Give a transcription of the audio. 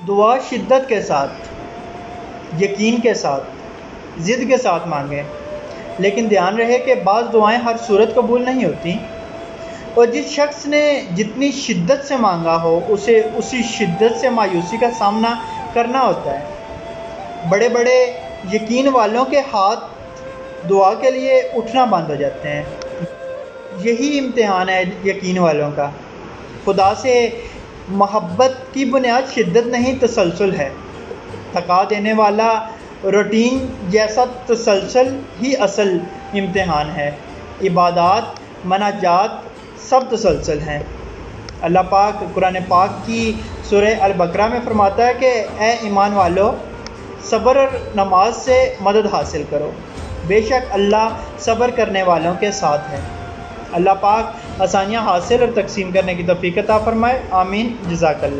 दुआ शिद्दत के साथ, यकीन के साथ, ज़िद के साथ मांगें, लेकिन ध्यान रहे कि बाज़ दुआएं हर सूरत कबूल नहीं होती, और जिस शख्स ने जितनी शिद्दत से मांगा हो उसे उसी शिद्दत से मायूसी का सामना करना होता है। बड़े बड़े यकीन वालों के हाथ दुआ के लिए उठना बंद हो जाते हैं। यही इम्तिहान है यकीन वालों का। खुदा से मोहब्बत की बुनियाद शिद्दत नहीं तसलसल है। थका देने वाला रूटीन जैसा तसलसल ही असल इम्तिहान है। इबादत, मनाजात सब तसलसल हैं। अल्लाह पाक कुरान पाक की सूरह अल-बकरा में फरमाता है कि ए ईमान वालो, सब्र और नमाज से मदद हासिल करो, बेशक अल्लाह सब्र करने वालों के साथ है। अल्लाह पाक आसानियाँ हासिल और तकसीम करने की तौफीक अता फ़रमाए। आमीन। जज़ाकल्लाह।